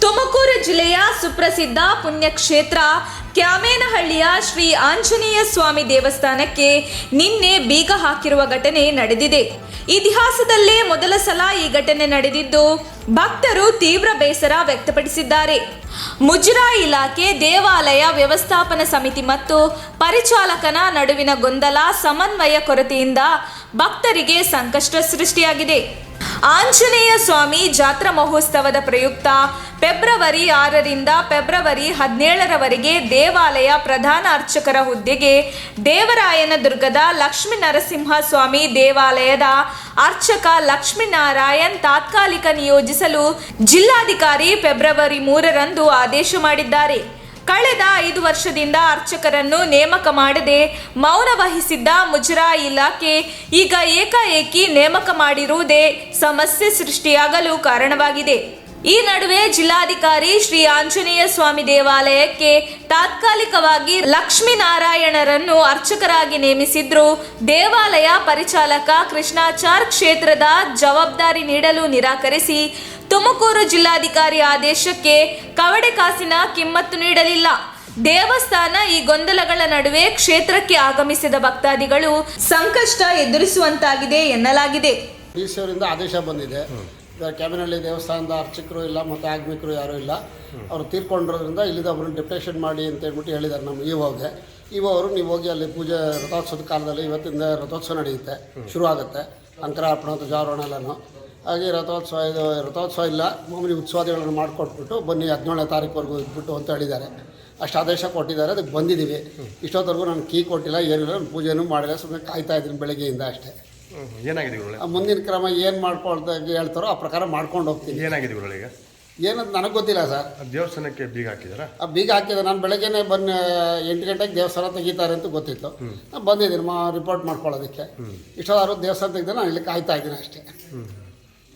ತುಮಕೂರು ಜಿಲ್ಲೆಯ ಸುಪ್ರಸಿದ್ಧ ಪುಣ್ಯಕ್ಷೇತ್ರ ಕ್ಯಾಮೇನಹಳ್ಳಿಯ ಶ್ರೀ ಆಂಜನೇಯ ಸ್ವಾಮಿ ದೇವಸ್ಥಾನಕ್ಕೆ ನಿನ್ನೆ ಬೀಗ ಹಾಕಿರುವ ಘಟನೆ ನಡೆದಿದೆ. ಇತಿಹಾಸದಲ್ಲೇ ಮೊದಲ ಸಲ ಈ ಘಟನೆ ನಡೆದಿದ್ದು ಭಕ್ತರು ತೀವ್ರ ಬೇಸರ ವ್ಯಕ್ತಪಡಿಸಿದ್ದಾರೆ. ಮುಜರಾಯಿ ಇಲಾಖೆ, ದೇವಾಲಯ ವ್ಯವಸ್ಥಾಪನಾ ಸಮಿತಿ ಮತ್ತು ಪರಿಚಾಲಕನ ನಡುವಿನ ಗೊಂದಲ, ಸಮನ್ವಯ ಕೊರತೆಯಿಂದ ಭಕ್ತರಿಗೆ ಸಂಕಷ್ಟ ಸೃಷ್ಟಿಯಾಗಿದೆ. ಆಂಜನೇಯ ಸ್ವಾಮಿ ಜಾತ್ರಾ ಮಹೋತ್ಸವದ ಪ್ರಯುಕ್ತ ಫೆಬ್ರವರಿ 6ರಿಂದ ಫೆಬ್ರವರಿ 17ರವರೆಗೆ ದೇವಾಲಯ ಪ್ರಧಾನ ಅರ್ಚಕರ ಹುದ್ದೆಗೆ ದೇವರಾಯನದುರ್ಗದ ಲಕ್ಷ್ಮೀನರಸಿಂಹ ಸ್ವಾಮಿ ದೇವಾಲಯದ ಅರ್ಚಕ ಲಕ್ಷ್ಮೀನಾರಾಯಣ್ ತಾತ್ಕಾಲಿಕ ನಿಯೋಜಿಸಲು ಜಿಲ್ಲಾಧಿಕಾರಿ ಫೆಬ್ರವರಿ 3ರಂದು ಆದೇಶ ಮಾಡಿದ್ದಾರೆ. ಕಳೆದ 5 ವರ್ಷದಿಂದ ಅರ್ಚಕರನ್ನು ನೇಮಕ ಮಾಡದೆ ಮೌನ ವಹಿಸಿದ್ದ ಮುಜರಾಯಿ ಇಲಾಖೆ ಈಗ ಏಕಾಏಕಿ ನೇಮಕ ಮಾಡಿರುವುದೇ ಸಮಸ್ಯೆ ಸೃಷ್ಟಿಯಾಗಲು ಕಾರಣವಾಗಿದೆ. ಈ ನಡುವೆ ಜಿಲ್ಲಾಧಿಕಾರಿ ಶ್ರೀ ಆಂಜನೇಯ ಸ್ವಾಮಿ ದೇವಾಲಯಕ್ಕೆ ತಾತ್ಕಾಲಿಕವಾಗಿ ಲಕ್ಷ್ಮೀನಾರಾಯಣರನ್ನು ಅರ್ಚಕರಾಗಿ ನೇಮಿಸಿದ್ರು. ದೇವಾಲಯ ಪರಿಚಾಲಕ ಕೃಷ್ಣಾಚಾರ್ ಕ್ಷೇತ್ರದ ಜವಾಬ್ದಾರಿ ನೀಡಲು ನಿರಾಕರಿಸಿ ತುಮಕೂರು ಜಿಲ್ಲಾಧಿಕಾರಿ ಆದೇಶಕ್ಕೆ ಕವಡೆ ಕಾಸಿನ ಕಿಮ್ಮತ್ತು ನೀಡಲಿಲ್ಲ. ದೇವಸ್ಥಾನ ಈ ಗೊಂದಲಗಳ ನಡುವೆ ಕ್ಷೇತ್ರಕ್ಕೆ ಆಗಮಿಸಿದ ಭಕ್ತಾದಿಗಳು ಸಂಕಷ್ಟ ಎದುರಿಸುವಂತಾಗಿದೆ ಎನ್ನಲಾಗಿದೆ. ಡಿಸಿಯವರಿಂದ ಆದೇಶ ಬಂದಿದೆ. ಕ್ಯಾಮೇನಹಳ್ಳಿ ದೇವಸ್ಥಾನದ ಅರ್ಚಕರು ಇಲ್ಲ ಮತ್ತು ಆಗ್ಮಿಕರು ಯಾರೂ ಇಲ್ಲ, ಅವರು ತೀರ್ಕೊಂಡಿರೋದ್ರಿಂದ ಇಲ್ಲಿಂದ ಒಬ್ಬರನ್ನು ಡೆಪ್ಯುಟೇಷನ್ ಮಾಡಿ ಅಂತ ಹೇಳ್ಬಿಟ್ಟು ಹೇಳಿದ್ದಾರೆ ನಮ್ಮ ಇಒಗೆ. ಇಒ ಅವರು ನೀವು ಹೋಗಿ ಅಲ್ಲಿ ಪೂಜೆ ರಥೋತ್ಸವದ ಕಾಲದಲ್ಲಿ ಇವತ್ತಿಂದ ರಥೋತ್ಸವ ನಡೆಯುತ್ತೆ, ಶುರು ಆಗುತ್ತೆ. ಅಂಕರಾರ್ಪಣ ಧ್ವಜಾರೋಹಣ ಎಲ್ಲನೂ ಹಾಗೆ ರಥೋತ್ಸವ ಇಲ್ಲ, ಮಾಮೂಲಿ ಉತ್ಸವಾದಿಗಳನ್ನು ಮಾಡಿಕೊಟ್ಬಿಟ್ಟು ಬನ್ನಿ 17ನೇ ತಾರೀಕುವರೆಗೂ ಇದ್ಬಿಟ್ಟು ಅಂತ ಹೇಳಿದ್ದಾರೆ. ಅಷ್ಟು ಆದೇಶ ಕೊಟ್ಟಿದ್ದಾರೆ, ಅದಕ್ಕೆ ಬಂದಿದ್ದೀವಿ. ಇಷ್ಟೊತ್ತವರೆಗೂ ನಾನು ಕೀ ಕೊಟ್ಟಿಲ್ಲ, ಏನಿಲ್ಲ, ನಾನು ಪೂಜೆನೂ ಮಾಡಿಲ್ಲ, ಸುಮ್ಮನೆ ಕಾಯ್ತಾ ಇದ್ದೀನಿ ಬೆಳಗ್ಗೆಯಿಂದ ಅಷ್ಟೇ. ಏನಾಗಿದೆ ಮುಂದಿನ ಕ್ರಮ ಏನು ಮಾಡ್ಕೊಳ್ದಾಗ ಹೇಳ್ತಾರೋ ಆ ಪ್ರಕಾರ ಮಾಡ್ಕೊಂಡು ಹೋಗ್ತೀನಿ. ಏನಾಗಿದೆ ಈಗ ಏನಂತ ನನಗೆ ಗೊತ್ತಿಲ್ಲ ಸರ್. ದೇವಸ್ಥಾನಕ್ಕೆ ಬೀಗ ಹಾಕಿದಾರ? ಬೀಗ ಹಾಕಿದೆ. ನಾನು ಬೆಳಗ್ಗೆನೇ 8 ಗಂಟೆಗೆ ದೇವಸ್ಥಾನ ತೆಗಿತಾರೆ ಅಂತ ಗೊತ್ತಿತ್ತು. ನಾನು ಬಂದಿದ್ದೀನಿ ರಿಪೋರ್ಟ್ ಮಾಡ್ಕೊಳ್ಳೋದಕ್ಕೆ. ಇಷ್ಟೊಂದು ದೇವಸ್ಥಾನ ತೆಗೆದ್ರೆ ನಾನು ಇಲ್ಲಿ ಕಾಯ್ತಾ ಇದ್ದೀನಿ ಅಷ್ಟೇ.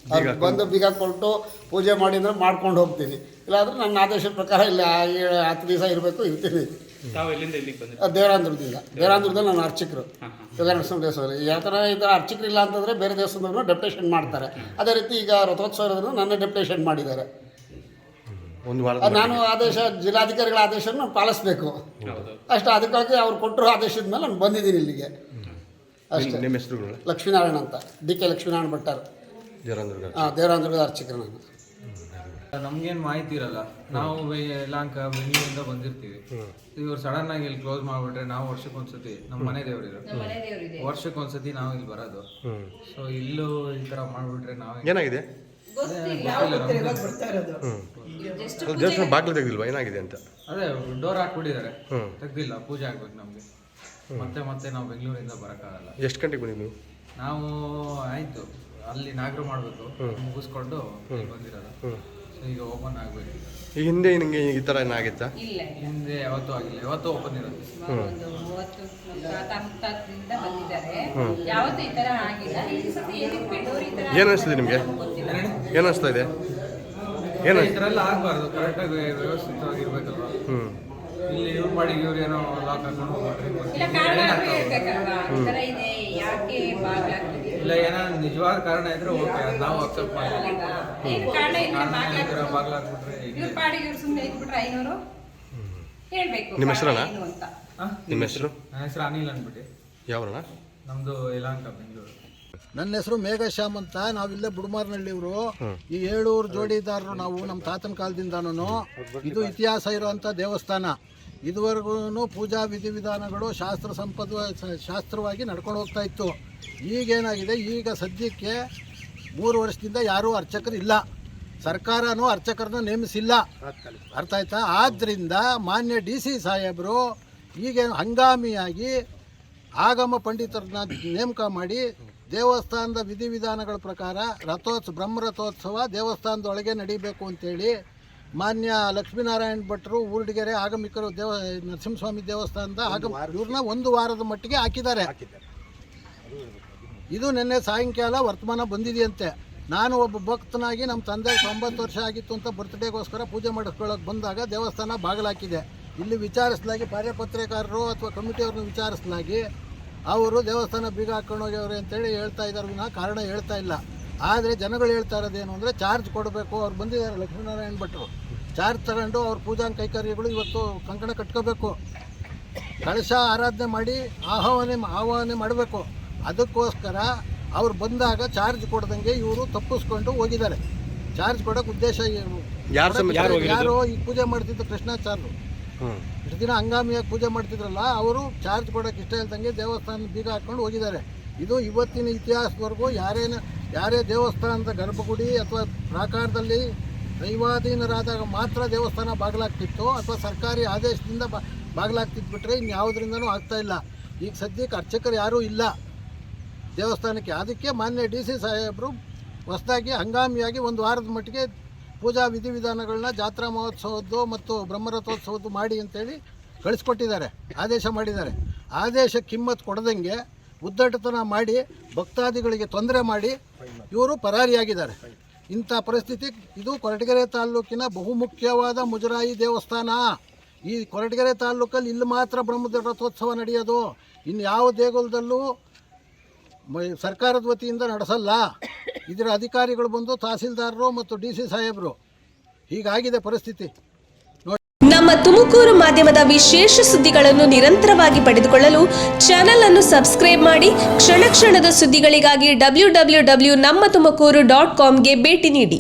ಅವ್ರು ಬಂದು ಬೀಗ ಕೊಟ್ಟು ಪೂಜೆ ಮಾಡಿ ಅಂದರೆ ಮಾಡ್ಕೊಂಡು ಹೋಗ್ತೀನಿ, ಇಲ್ಲಾಂದರೆ ನನ್ನ ಆದೇಶದ ಪ್ರಕಾರ ಇಲ್ಲಿ 10 ದಿವಸ ಇರಬೇಕು, ಇರ್ತೀನಿ. ದೇವರಾಂಧ್ರದಿಂದ ನನ್ನ ಅರ್ಚಕರು ಯೋಗಾನರಸಿಂಹ ದೇವಸ್ಥಾನ. ಯಾವ ಥರ ಈ ಥರ ಅರ್ಚಕರು ಇಲ್ಲ ಅಂತಂದರೆ ಬೇರೆ ದೇವಸ್ಥಾನದವ್ರನ್ನ ಡೆಪ್ಯುಟೇಷನ್ ಮಾಡ್ತಾರೆ. ಅದೇ ರೀತಿ ಈಗ ರಥೋತ್ಸವ ಇರೋದ್ರಿಂದ ನನ್ನ ಡೆಪ್ಯುಟೇಷನ್ ಮಾಡಿದ್ದಾರೆ. ನಾನು ಆದೇಶ ಜಿಲ್ಲಾಧಿಕಾರಿಗಳ ಆದೇಶವನ್ನು ಪಾಲಿಸಬೇಕು ಅಷ್ಟೇ. ಅದಕ್ಕಾಗಿ ಅವ್ರು ಕೊಟ್ಟರು ಆದೇಶದ ಮೇಲೆ ನಾನು ಬಂದಿದ್ದೀನಿ ಇಲ್ಲಿಗೆ ಅಷ್ಟೇ. ನಿಮ್ಮ ಹೆಸರು? ಲಕ್ಷ್ಮೀನಾರಾಯಣ ಅಂತ, ಡಿ ಕೆ ಲಕ್ಷ್ಮೀನಾರಾಯಣ ಭಟ್ಟರು, ದೇವರಾಂಧ್ರದ ಅರ್ಚಕರು. ನಾನು ನಮ್ಗೇನು ಮಾಹಿತಿ ಇರಲ್ಲ, ನಾವು ಯಲಹಂಕ ಬೆಂಗಳೂರಿಂದ ಬಂದಿರ್ತೀವಿ. ಇವ್ರು ಸಡನ್ ಆಗಿ ಇಲ್ಲಿ ಕ್ಲೋಸ್ ಮಾಡಿಬಿಟ್ರೆ ನಾವು ವರ್ಷಕ್ಕೊಂದ್ಸತಿ ನಮ್ಮ ಮನೆ ದೇವರಿರೋ ವರ್ಷಕ್ಕೊಂದ್ಸತಿ ನಾವು ಇಲ್ಲಿ ಬರೋದು. ಸೊ ಇಲ್ಲೂ ಈ ಥರ ಮಾಡಿಬಿಟ್ರೆ ನಾವು ಏನಾಗಿದೆ ದೇವಸ್ಥಾನ ಬಾಗಿಲು ತೆಗ್ದಿಲ್ವಾ? ಏನಾಗಿದೆ ಅಂತ ಅದೇ ಡೋರ್ ಹಾಕ್ಬಿಟ್ಟಿದ್ದಾರೆ, ತೆಗ್ದಿಲ್ಲ. ಪೂಜೆ ಆಗ್ಬೇಕು ನಮಗೆ. ಮತ್ತೆ ನಾವು ಬೆಂಗಳೂರಿಂದ ಬರೋಕ್ಕಾಗಲ್ಲ. ಎಷ್ಟು ಗಂಟೆಗೆ ಬಂದಿದ್ದು ನೀವು? ನಾವು ಆಯಿತು ಅಲ್ಲಿ ನಾಗರು ಮಾಡಬೇಕು, ಮುಗಿಸ್ಕೊಂಡು ಬಂದಿರೋದು. ಈಗ ಓಪನ್ ಆಗಬೇಕು. ಈ ಹಿಂದೆ ನಿಮಗೆ ಈ ಥರ ಏನಾಗಿತ್ತಾ? ಹಿಂದೆ ಯಾವತ್ತೂ ಆಗಿಲ್ಲ, ಯಾವತ್ತೂ ಓಪನ್ ಇರುತ್ತೆ. ಏನು ಅನಿಸ್ತಿದೆ ನಿಮಗೆ? ಏನು ಅನಿಸ್ತಾ ಇದೆ? ಏನು ಇದರೆಲ್ಲ ಆಗಬಾರ್ದು, ಕರೆಕ್ಟಾಗಿ ವ್ಯವಸ್ಥಿತವಾಗಿರ್ಬೇಕಲ್ವ. ಇಲ್ಲಿ ಇವ್ರು ಮಾಡಿ ಇವ್ರು ಏನೋ ಲಾಕ್ ಹಾಕೊಂಡು ಇಲ್ಲ, ಏನೋ ನಿಜವಾದ ಕಾರಣ ಇದ್ರೆ ಓಕೆ, ನಾವು ಅಕ್ಸೆಪ್ಟ್ ಮಾಡ್ತೀವಿ. ಬಾಗ್ಲ ಹಾಕ್ಬಿಟ್ರೆ ನಿಮ್ಮ ಹೆಸರಣ್ಣ? ನಿಮ್ಮ ಹೆಸರು? ನನ್ನ ಹೆಸರು ಅನಿಲ್ ಅಂದ್ಬಿಟ್ಟು. ಯಾವ್ರಣ್ಣ? ನಮ್ಮದು ಯಲಹಂಕ, ಬೆಂಗಳೂರು. ನನ್ನ ಹೆಸರು ಮೇಘಶ್ಯಾಮ್ ಅಂತ. ನಾವಿಲ್ಲೇ ಬುಡಮಾರ್ನಹಳ್ಳಿಯವರು. ಈ 7 ಜೋಡಿದಾರರು ನಾವು, ನಮ್ಮ ತಾತನ ಕಾಲದಿಂದನೂ. ಇದು ಇತಿಹಾಸ ಇರುವಂಥ ದೇವಸ್ಥಾನ. ಇದುವರೆಗೂ ಪೂಜಾ ವಿಧಿವಿಧಾನಗಳು ಶಾಸ್ತ್ರವಾಗಿ ನಡ್ಕೊಂಡು ಹೋಗ್ತಾ ಇತ್ತು. ಈಗೇನಾಗಿದೆ, ಈಗ ಸದ್ಯಕ್ಕೆ 3 ವರ್ಷದಿಂದ ಯಾರೂ ಅರ್ಚಕರು ಇಲ್ಲ, ಸರ್ಕಾರನೂ ಅರ್ಚಕರನ್ನ ನೇಮಿಸಿಲ್ಲ. ಅರ್ಥ ಆಯ್ತಾ? ಆದ್ದರಿಂದ ಮಾನ್ಯ DC ಸಾಹೇಬರು ಈಗೇನು ಹಂಗಾಮಿಯಾಗಿ ಆಗಮ ಪಂಡಿತರನ್ನ ನೇಮಕ ಮಾಡಿ ದೇವಸ್ಥಾನದ ವಿಧಿವಿಧಾನಗಳ ಪ್ರಕಾರ ಬ್ರಹ್ಮರಥೋತ್ಸವ ದೇವಸ್ಥಾನದೊಳಗೆ ನಡೀಬೇಕು ಅಂತೇಳಿ ಮಾನ್ಯ ಲಕ್ಷ್ಮೀನಾರಾಯಣ ಭಟ್ರು, ಊರ್ಡಿಗೆರೆ ಆಗಮಿಕರು, ನರಸಿಂಹಸ್ವಾಮಿ ದೇವಸ್ಥಾನದ ಇವ್ರನ್ನ 1 ವಾರದ ಮಟ್ಟಿಗೆ ಹಾಕಿದ್ದಾರೆ. ಇದು ನಿನ್ನೆ ಸಾಯಂಕಾಲ ವರ್ತಮಾನ ಬಂದಿದೆಯಂತೆ. ನಾನು ಒಬ್ಬ ಭಕ್ತನಾಗಿ ನಮ್ಮ ತಂದೆ 90 ವರ್ಷ ಆಗಿತ್ತು ಅಂತ ಬರ್ತ್ಡೇಗೋಸ್ಕರ ಪೂಜೆ ಮಾಡಿಸ್ಕೊಳ್ಳೋಕೆ ಬಂದಾಗ ದೇವಸ್ಥಾನ ಬಾಗಿಲಾಕಿದೆ. ಇಲ್ಲಿ ವಿಚಾರಿಸಲಾಗಿ ಕಾರ್ಯಪತ್ರಿಕಾರರು ಅಥವಾ ಕಮಿಟಿಯವ್ರನ್ನ ವಿಚಾರಿಸಲಾಗಿ ಅವರು ದೇವಸ್ಥಾನ ಬೀಗ ಹಾಕೊಂಡು ಹೋಗ್ಯವ್ರೆ ಅಂತೇಳಿ ಹೇಳ್ತಾ ಇದ್ದಾರೆ ವಿನಃ ಕಾರಣ ಹೇಳ್ತಾ ಇಲ್ಲ. ಆದರೆ ಜನಗಳು ಹೇಳ್ತಾ ಇರೋದೇನು ಅಂದರೆ ಚಾರ್ಜ್ ಕೊಡಬೇಕು. ಅವ್ರು ಬಂದಿದ್ದಾರೆ ಲಕ್ಷ್ಮೀನಾರಾಯಣ ಭಟ್ರು, ಚಾರ್ಜ್ ತಗೊಂಡು ಅವ್ರ ಪೂಜಾ ಕೈಕರ್ಯಗಳು ಇವತ್ತು ಕಂಕಣ ಕಟ್ಕೋಬೇಕು, ಕಳಶ ಆರಾಧನೆ ಮಾಡಿ ಆಹ್ವಾನ ಮಾಡಬೇಕು. ಅದಕ್ಕೋಸ್ಕರ ಅವ್ರು ಬಂದಾಗ ಚಾರ್ಜ್ ಕೊಡ್ದಂಗೆ ಇವರು ತಪ್ಪಿಸ್ಕೊಂಡು ಹೋಗಿದ್ದಾರೆ. ಚಾರ್ಜ್ ಕೊಡೋಕೆ ಉದ್ದೇಶ ಯಾರು ಈ ಪೂಜೆ ಮಾಡ್ತಿದ್ದು ಕೃಷ್ಣಾಚಾರ್ಯರು ಇಷ್ಟು ದಿನ ಹಂಗಾಮಿಯಾಗಿ ಪೂಜೆ ಮಾಡ್ತಿದ್ರಲ್ಲ, ಅವರು ಚಾರ್ಜ್ ಕೊಡೋಕೆ ಇಷ್ಟ ಇಲ್ದಂಗೆ ದೇವಸ್ಥಾನ ಬೀಗ ಹಾಕ್ಕೊಂಡು ಹೋಗಿದ್ದಾರೆ. ಇದು ಇವತ್ತಿನ ಇತಿಹಾಸದವರೆಗೂ ಯಾರೇ ದೇವಸ್ಥಾನದ ಗರ್ಭಗುಡಿ ಅಥವಾ ಪ್ರಾಕಾರದಲ್ಲಿ ದೈವಾಧೀನರಾದಾಗ ಮಾತ್ರ ದೇವಸ್ಥಾನ ಬಾಗಿಲಾಗ್ತಿತ್ತು ಅಥವಾ ಸರ್ಕಾರಿ ಆದೇಶದಿಂದ ಬಾಗಿಲಾಗ್ತಿತ್ತು ಬಿಟ್ಟರೆ ಇನ್ಯಾವುದರಿಂದನೂ ಆಗ್ತಾ ಇಲ್ಲ. ಈಗ ಸದ್ಯಕ್ಕೆ ಅರ್ಚಕರು ಯಾರೂ ಇಲ್ಲ ದೇವಸ್ಥಾನಕ್ಕೆ. ಅದಕ್ಕೆ ಮಾನ್ಯ DC ಸಾಹೇಬರು ಹೊಸದಾಗಿ ಹಂಗಾಮಿಯಾಗಿ ಒಂದು ವಾರದ ಮಟ್ಟಿಗೆ ಪೂಜಾ ವಿಧಿವಿಧಾನಗಳನ್ನ ಜಾತ್ರಾ ಮಹೋತ್ಸವದ್ದು ಮತ್ತು ಬ್ರಹ್ಮರಥೋತ್ಸವದ್ದು ಮಾಡಿ ಅಂತೇಳಿ ಕಳಿಸ್ಕೊಟ್ಟಿದ್ದಾರೆ, ಆದೇಶ ಮಾಡಿದ್ದಾರೆ. ಆದೇಶ ಕಿಮ್ಮತ್ತು ಕೊಡದಂಗೆ ಉದ್ದಟತನ ಮಾಡಿ ಭಕ್ತಾದಿಗಳಿಗೆ ತೊಂದರೆ ಮಾಡಿ ಇವರು ಪರಾರಿಯಾಗಿದ್ದಾರೆ. ಇಂಥ ಪರಿಸ್ಥಿತಿ ಇದು ಕೊರಟಗೆರೆ ತಾಲ್ಲೂಕಿನ ಬಹುಮುಖ್ಯವಾದ ಮುಜರಾಯಿ ದೇವಸ್ಥಾನ. ಈ ಕೊರಟಗೆರೆ ತಾಲ್ಲೂಕಲ್ಲಿ ಇಲ್ಲಿ ಮಾತ್ರ ಬ್ರಹ್ಮರಥೋತ್ಸವ ನಡೆಯೋದು, ಇನ್ನು ಯಾವ ದೇಗುಲದಲ್ಲೂ ಸರ್ಕಾರದ ವತಿಯಿಂದ ನಡೆಸಲ್ಲ. ಇದರ ಅಧಿಕಾರಿಗಳು ಬಂದು ತಹಸೀಲ್ದಾರರು ಮತ್ತು DC ಸಾಹೇಬರು. ಹೀಗಾಗಿದೆ ಪರಿಸ್ಥಿತಿ. ನಮ್ಮ ತುಮಕೂರು ಮಾಧ್ಯಮದ ವಿಶೇಷ ಸುದ್ದಿಗಳನ್ನು ನಿರಂತರವಾಗಿ ಪಡೆದುಕೊಳ್ಳಲು ಚಾನೆಲ್ ಅನ್ನು ಸಬ್ಸ್ಕ್ರೈಬ್ ಮಾಡಿ. ಕ್ಷಣ ಕ್ಷಣದ ಸುದ್ದಿಗಳಿಗಾಗಿ www.nammathumakuru.com ಗೆ ಭೇಟಿ ನೀಡಿ.